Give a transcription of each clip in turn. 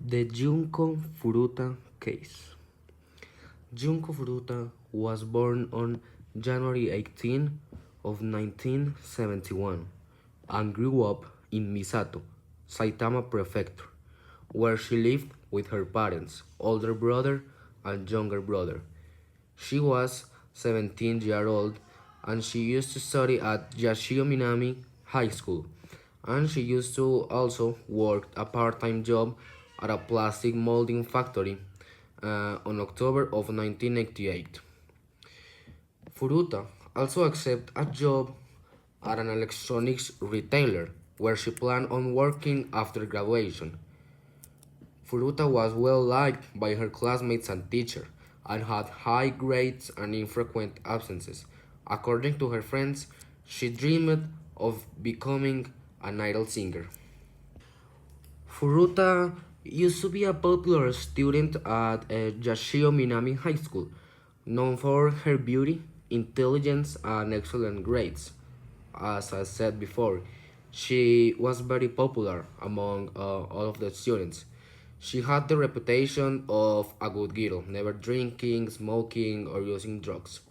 The Junko Furuta case. Junko Furuta was born on January 18 of 1971 and grew up in Misato, Saitama Prefecture, where she lived with her parents, older brother and younger brother. She was 17 years old and she used to study at Yashio Minami High School. And she used to also work a part-time job at a plastic molding factory on October of 1988. Furuta also accepted a job at an electronics retailer where she planned on working after graduation. Furuta was well liked by her classmates and teachers, and had high grades and infrequent absences. According to her friends, she dreamed of becoming an idol singer. Furuta used to be a popular student at Yashio Minami High School, known for her beauty, intelligence, and excellent grades. As I said before, she was very popular among all of the students. She had the reputation of a good girl, never drinking, smoking, or using drugs.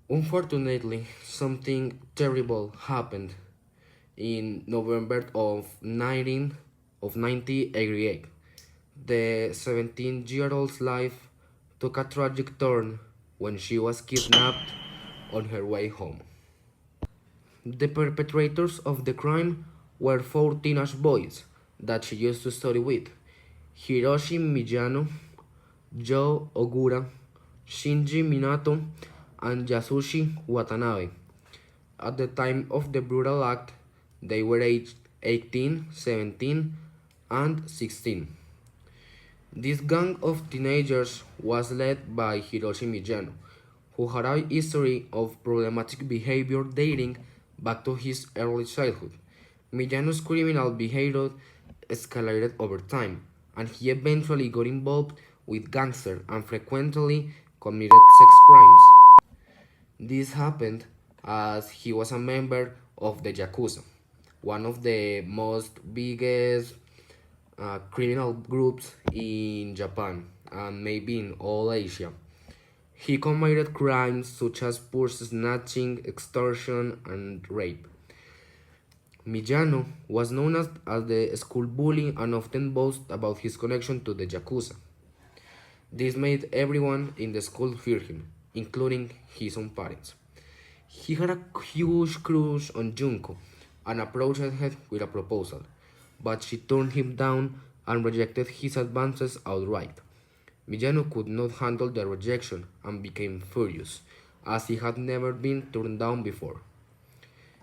Unfortunately, something terrible happened in November of 1988. The 17-year-old's life took a tragic turn when she was kidnapped on her way home. The perpetrators of the crime were four teenage boys that she used to study with: Hiroshi Miyano, Joe Ogura, Shinji Minato, and Yasushi Watanabe. At the time of the brutal act, they were aged 18, 17, and 16. This gang of teenagers was led by Hiroshi Miyano, who had a history of problematic behavior dating back to his early childhood. Miyano's criminal behavior escalated over time, and he eventually got involved with gangsters and frequently committed sex crimes. This happened as he was a member of the Yakuza, one of the most biggest criminal groups in Japan and maybe in all Asia. He committed crimes such as purse snatching, extortion, and rape. Miyano was known as the school bully and often boasted about his connection to the Yakuza. This made everyone in the school fear him, including his own parents. He had a huge crush on Junko and approached her with a proposal, but she turned him down and rejected his advances outright. Miyano could not handle the rejection and became furious, as he had never been turned down before.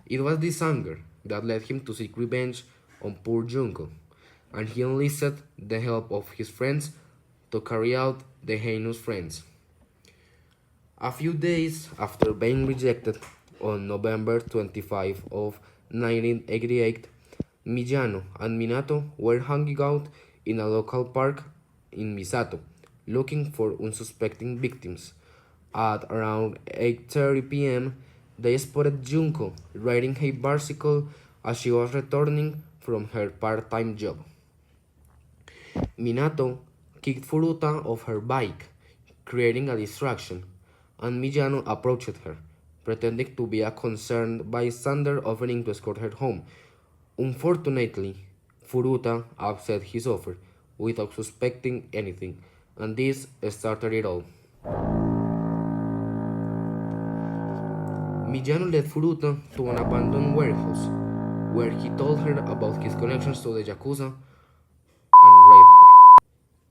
It was this anger that led him to seek revenge on poor Junko, and he enlisted the help of his friends to carry out the heinous friends. A few days after being rejected, on November 25 of 1988, Miyano and Minato were hanging out in a local park in Misato, looking for unsuspecting victims. At around 8:30 p.m., they spotted Junko riding a bicycle as she was returning from her part-time job. Minato kicked Furuta off her bike, creating a distraction, and Miyano approached her, pretending to be a concerned bystander offering to escort her home. Unfortunately, Furuta accepted his offer without suspecting anything, and this started it all. Miyano led Furuta to an abandoned warehouse, where he told her about his connections to the Yakuza and raped her.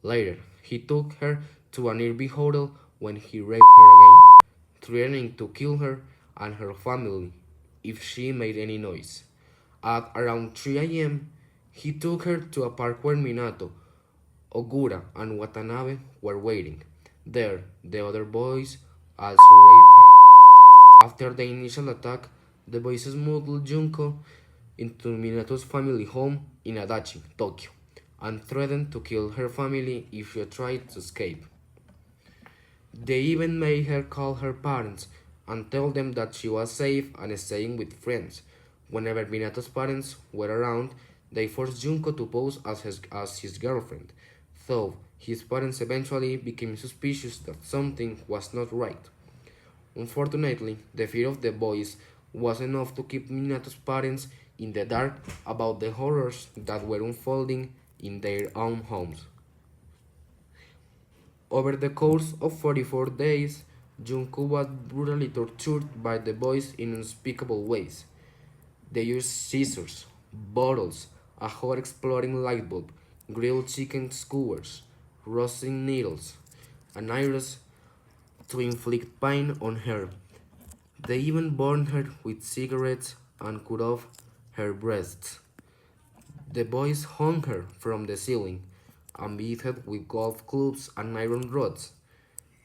Later, he took her to a nearby hotel when he raped her again, threatening to kill her and her family if she made any noise. At around 3 a.m., he took her to a park where Minato, Ogura, and Watanabe were waiting. There, the other boys also raped her. After the initial attack, the boys smuggled Junko into Minato's family home in Adachi, Tokyo, and threatened to kill her family if she tried to escape. They even made her call her parents and tell them that she was safe and staying with friends. Whenever Minato's parents were around, They forced Junko to pose as his girlfriend, though his parents eventually became suspicious that something was not right. Unfortunately, the fear of the boys was enough to keep Minato's parents in the dark about the horrors that were unfolding in their own homes. Over the course of 44 days, Junko was brutally tortured by the boys in unspeakable ways. They used scissors, bottles, a hot exploding light bulb, grilled chicken skewers, roasting needles, and iris to inflict pain on her. They even burned her with cigarettes and cut off her breasts. The boys hung her from the ceiling and beat her with golf clubs and iron rods,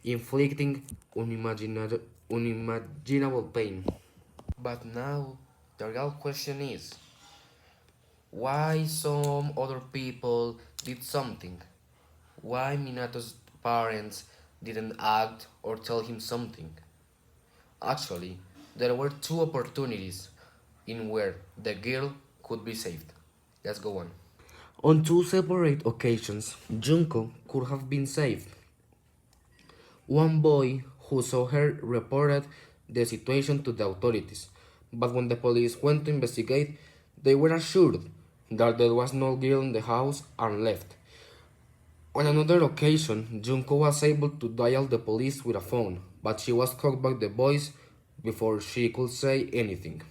inflicting unimaginable pain. But now, the real question is why some other people did something? Why Minato's parents didn't act or tell him something? Actually, there were two opportunities in where the girl could be saved. Let's go on. On two separate occasions, Junko could have been saved. One boy who saw her reported the situation to the authorities, but when the police went to investigate, they were assured that there was no girl in the house and left. On another occasion, Junko was able to dial the police with a phone, but she was caught by the boys before she could say anything.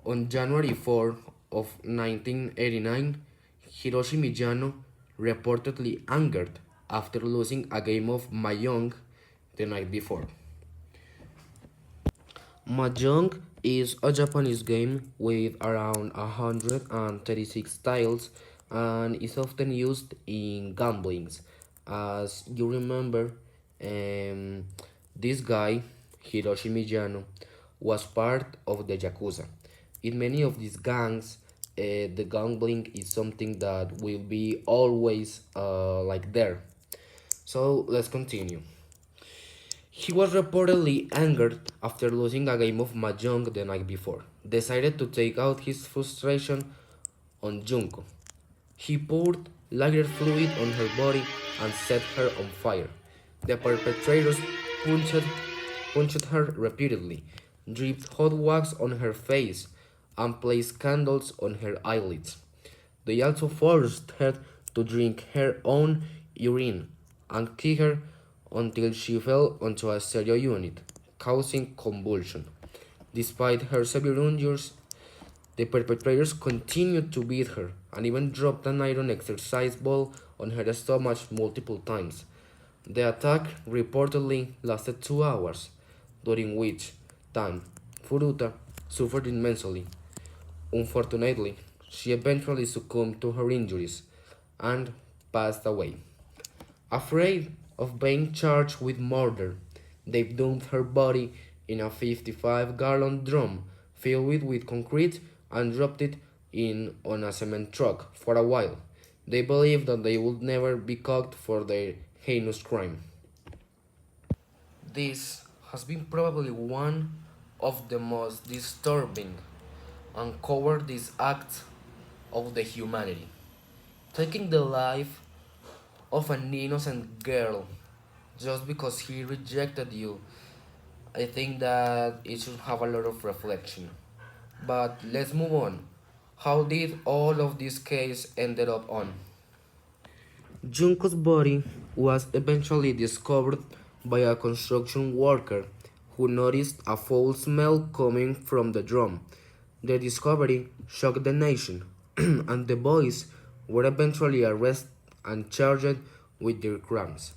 On January 4 of 1989, Hiroshi Miyano reportedly angered after losing a game of Mahjong the night before. Mahjong is a Japanese game with around 136 tiles and is often used in gamblings. As you remember, um, this guy, Hiroshi Miyano, was part of the Yakuza. In many of these gangs, the gambling is something that will be always like there. So let's continue. He was reportedly angered after losing a game of Mahjong the night before, decided to take out his frustration on Junko. He poured lighter fluid on her body and set her on fire. The perpetrators punched, punched her repeatedly, dripped hot wax on her face, and placed candles on her eyelids. They also forced her to drink her own urine and kick her until she fell onto a stereo unit, causing convulsion. Despite her severe injuries, the perpetrators continued to beat her and even dropped an iron exercise ball on her stomach multiple times. The attack reportedly lasted 2 hours, during which time Furuta suffered immensely. Unfortunately, she eventually succumbed to her injuries and passed away. Afraid of being charged with murder, they dumped her body in a 55-gallon drum filled with concrete and dropped it in on a cement truck for a while. They believed that they would never be caught for their heinous crime. This has been probably one of the most disturbing and cowardice acts of the humanity. Taking the life of an innocent girl just because he rejected you, I think that it should have a lot of reflection. But let's move on. How did all of this case ended up on? Junko's body was eventually discovered by a construction worker who noticed a foul smell coming from the drum. The discovery shocked the nation, and the boys were eventually arrested and charged with their crimes.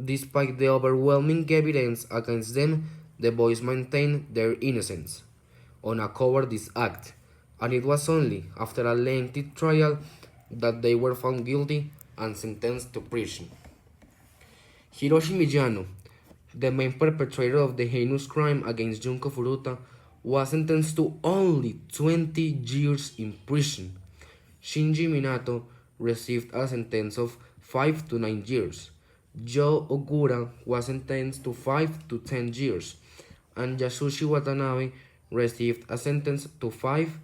Despite the overwhelming evidence against them, the boys maintained their innocence on a cowardice act, and it was only after a lengthy trial that they were found guilty and sentenced to prison. Hiroshi Miyano, the main perpetrator of the heinous crime against Junko Furuta, was sentenced to only 20 years in prison. Shinji Minato received a sentence of 5 to 9 years. Joe Ogura was sentenced to 5 to 10 years, and Yasushi Watanabe received a sentence to 5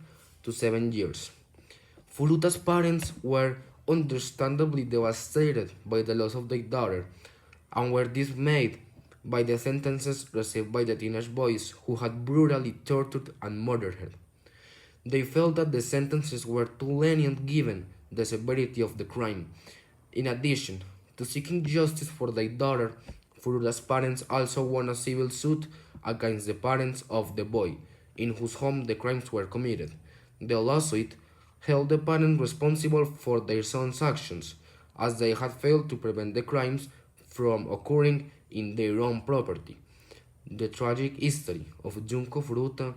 to 7 years. Furuta's parents were understandably devastated by the loss of their daughter and were dismayed by the sentences received by the teenage boys who had brutally tortured and murdered her. They felt that the sentences were too lenient given the severity of the crime. In addition to seeking justice for their daughter, Furura's parents also won a civil suit against the parents of the boy, in whose home the crimes were committed. The lawsuit held the parents responsible for their son's actions, as they had failed to prevent the crimes from occurring in their own property. The tragic history of Junko Furuta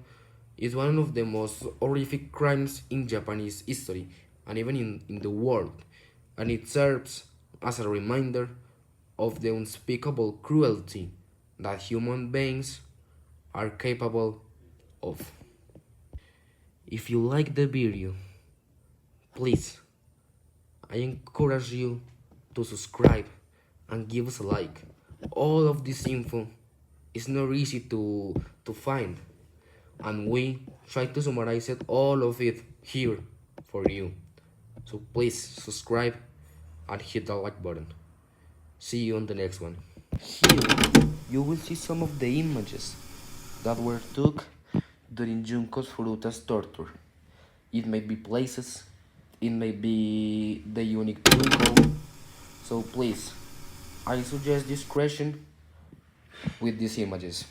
is one of the most horrific crimes in Japanese history and even in the world, and it serves as a reminder of the unspeakable cruelty that human beings are capable of. If you like the video, please, I encourage you to subscribe and give us a like. All of this info is not easy to find, and we try to summarize it all of it here for you. So please subscribe and hit the like button. See you on the next one. Here you will see some of the images that were took during Junko Furuta's torture. It may be places, it may be the unique Junko. So please, I suggest discretion with these images.